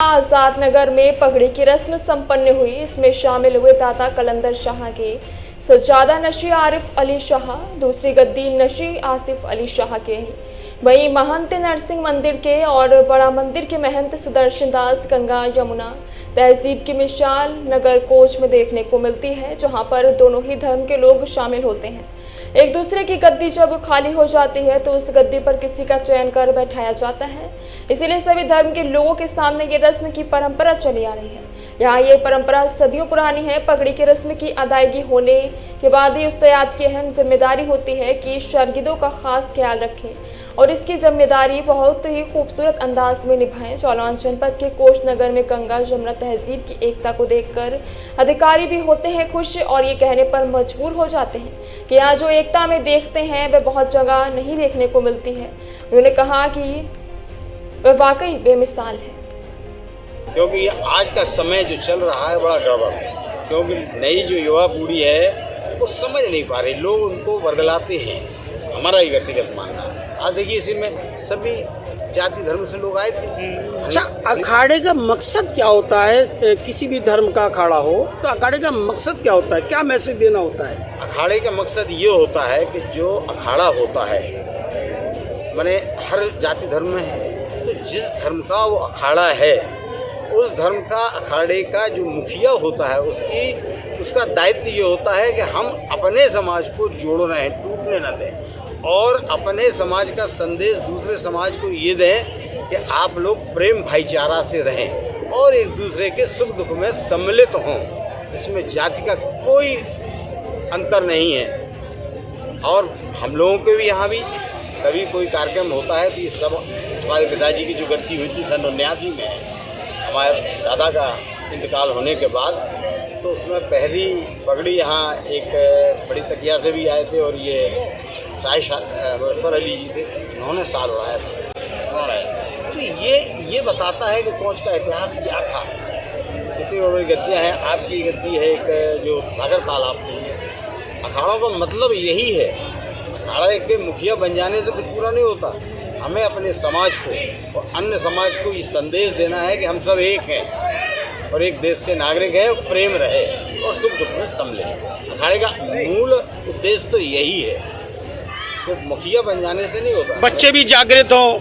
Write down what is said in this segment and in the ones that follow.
आजाद नगर में पगड़ी की रस्म संपन्न हुई। इसमें शामिल हुए दाता कलंदर शाह के सज्जादा नशी आरिफ अली शाह, दूसरी गद्दी नशी आसिफ अली शाह के, वहीं महंत नरसिंह मंदिर के और बड़ा मंदिर के महंत सुदर्शन दास गंगा यमुना तहजीब की मिसाल नगर कोच में देखने को मिलती है, जहां पर दोनों ही धर्म के लोग शामिल होते हैं। एक दूसरे की गद्दी जब खाली हो जाती है तो उस गद्दी पर किसी का चयन कर बैठाया जाता है। इसीलिए सभी धर्म के लोगों के सामने ये रस्म की परंपरा चली आ रही है। यहाँ ये परंपरा सदियों पुरानी है। पगड़ी की रस्म की अदायगी होने के बाद ही उस्ताद की अहम जिम्मेदारी होती है कि शागिर्दों का खास ख्याल रखें और इसकी जिम्मेदारी बहुत ही खूबसूरत अंदाज में निभाएं। जालौन जनपद के कोच नगर में गंगा यमुना तहजीब की एकता को देखकर अधिकारी भी होते हैं खुश और ये कहने पर मजबूर हो जाते हैं कि यहाँ जो एकता में देखते हैं वह बहुत जगह नहीं देखने को मिलती है। उन्होंने कहा कि वह वाकई बेमिसाल है, क्योंकि आज का समय जो चल रहा है बड़ा गड़बड़ है। क्योंकि नई जो युवा पीढ़ी है वो समझ नहीं पा रही, लोग उनको वर्गलाते हैं। हमारा ही व्यक्तिगत मानना है। आज देखिए इसी में सभी जाति धर्म से लोग आए थे। अच्छा, अखाड़े का मकसद क्या होता है? किसी भी धर्म का अखाड़ा हो तो अखाड़े का मकसद क्या होता है? क्या मैसेज देना होता है? अखाड़े का मकसद ये होता है कि जो अखाड़ा होता है माने हर जाति धर्म में है, तो जिस धर्म का वो अखाड़ा है उस धर्म का अखाड़े का जो मुखिया होता है उसका दायित्व ये होता है कि हम अपने समाज को जोड़ रहे हैं, टूटने न दें, और अपने समाज का संदेश दूसरे समाज को ये दें कि आप लोग प्रेम भाईचारा से रहें और एक दूसरे के सुख दुख में सम्मिलित हों। इसमें जाति का कोई अंतर नहीं है। और हम लोगों के भी यहाँ भी कभी कोई कार्यक्रम होता है तो ये सब हमारे पिताजी की जो गद्दी हुई थी सन 1989 में, हमारे दादा का इंतकाल होने के बाद, तो उसमें पहली पगड़ी यहाँ एक बड़ी तकिया से भी आए थे और ये मुजफ्फर अली जी थे, उन्होंने साल उड़ाया था। तो ये बताता है कि कोच का इतिहास क्या था। कितनी बड़ी गद्दियाँ हैं। आपकी गद्दी है एक जो सागर तालाब की है। अखाड़ों का मतलब यही है, अखाड़ा के मुखिया बन जाने से कुछ पूरा नहीं होता। हमें अपने समाज को और अन्य समाज को ये संदेश देना है कि हम सब एक हैं और एक देश के नागरिक हैं और प्रेम रहे और सुख दुख में सम्मिलित। अखाड़े का मूल उद्देश्य तो यही है, तो मुखिया बन जाने से नहीं होता। बच्चे भी जागृत हों,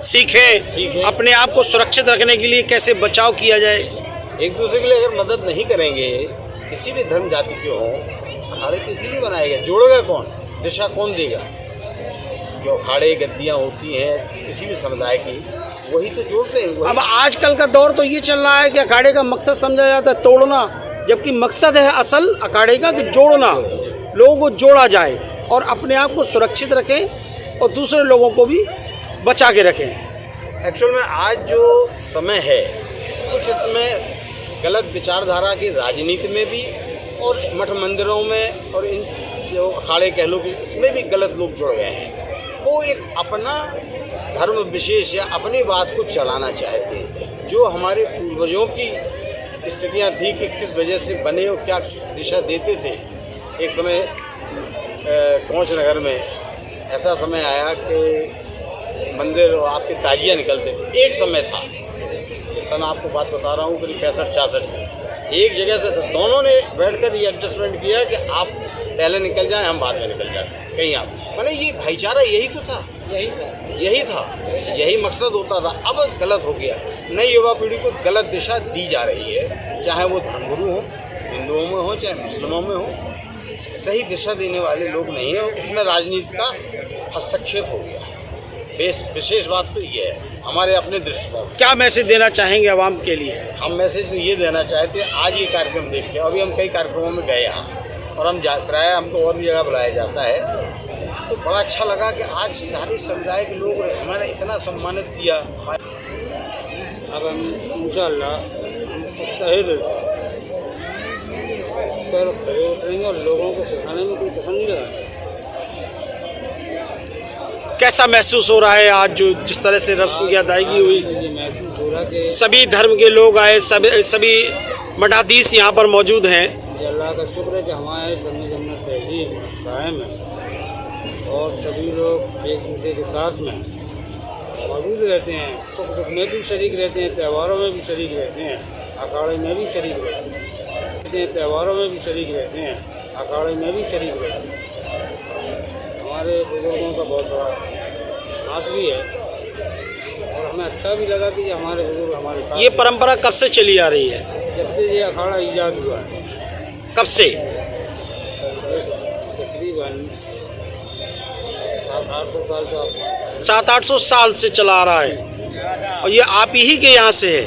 सीखें अपने आप को सुरक्षित रखने के लिए कैसे बचाव किया जाए। एक दूसरे के लिए अगर मदद नहीं करेंगे, किसी भी धर्म जाति के हों, अखाड़े किसी भी बनाएगा, जोड़ेगा कौन, दिशा कौन देगा? जो अखाड़े गद्दियाँ होती हैं किसी भी समुदाय की, वही तो जोड़ते हैं। अब आजकल का दौर तो ये चल रहा है कि अखाड़े का मकसद समझा जाता है तोड़ना, जबकि मकसद है असल अखाड़े का कि जोड़ना, लोगों को जोड़ा जाए और अपने आप को सुरक्षित रखें और दूसरे लोगों को भी बचा के रखें। एक्चुअल में आज जो समय है कुछ इसमें गलत विचारधारा की राजनीति में भी और मठ मंदिरों में और इन जो अखाड़े कह लो कि इसमें भी गलत लोग जुड़ गए हैं। वो एक अपना धर्म विशेष या अपनी बात को चलाना चाहते हैं। जो हमारे पूर्वजों की स्थितियां थी कि किस वजह से बने और क्या दिशा देते थे। एक समय कोच नगर में ऐसा समय आया कि मंदिर और आपके ताजिया निकलते थे। एक समय था, सन आपको बात बता रहा हूँ, करीब 65-66 में एक जगह से था। दोनों ने बैठकर ये एडजस्टमेंट किया कि आप पहले निकल जाएं, हम बाद में निकल जाएं कहीं आप। मैंने ये भाईचारा यही तो था, यही मकसद होता था। अब गलत हो गया। नई युवा पीढ़ी को गलत दिशा दी जा रही है, चाहे वो धर्मगुरु हो, हिंदुओं में हो चाहे मुस्लिमों में हो। सही दिशा देने वाले लोग नहीं है, उसमें राजनीति का हस्तक्षेप हो गया है। विशेष बात तो ये है हमारे अपने दृष्टिकोण। क्या मैसेज देना चाहेंगे आवाम के लिए? हम मैसेज तो ये देना चाहते हैं, आज ये कार्यक्रम देख के, अभी हम कई कार्यक्रमों में गए यहाँ और हम प्राय हमको और भी जगह बुलाया जाता है, तो बड़ा अच्छा लगा कि आज सारे समुदाय के लोग हमारे इतना सम्मानित किया। अब हम इंशाअल्लाह उतरेंगे और लोगों को सिखाने में कोई पसंद नहीं लगा। कैसा महसूस हो रहा है आज जो जिस तरह से रस्म की अदायगी हुई? ये महसूस हो रहा कि सभी धर्म के लोग आए, सभी मठाधीश यहाँ पर मौजूद हैं। अल्लाह का शुक्र है कि हमारे गंगा यमुना तहजीब कायम है और सभी लोग एक दूसरे के साथ में मौजूद रहते हैं, सुख दुख में भी शरीक रहते हैं, त्योहारों में भी शरीक रहते हैं, अखाड़े में भी शरीक रहते हैं, त्योहारों में भी शरीक रहते हैं, अखाड़े में भी शरीक रहते हैं। हमारे बुजुर्गों का बहुत बड़ा हाथ भी है और हमें अच्छा भी लगा कि हमारे बुजुर्ग हमारे साथ ये परंपरा कब से चली आ रही है? जब से ये अखाड़ा ईजाद हुआ है कब से? तकरीबन 700-800 साल का 700-800 साल से चला आ रहा है और ये आप ही के यहाँ से है?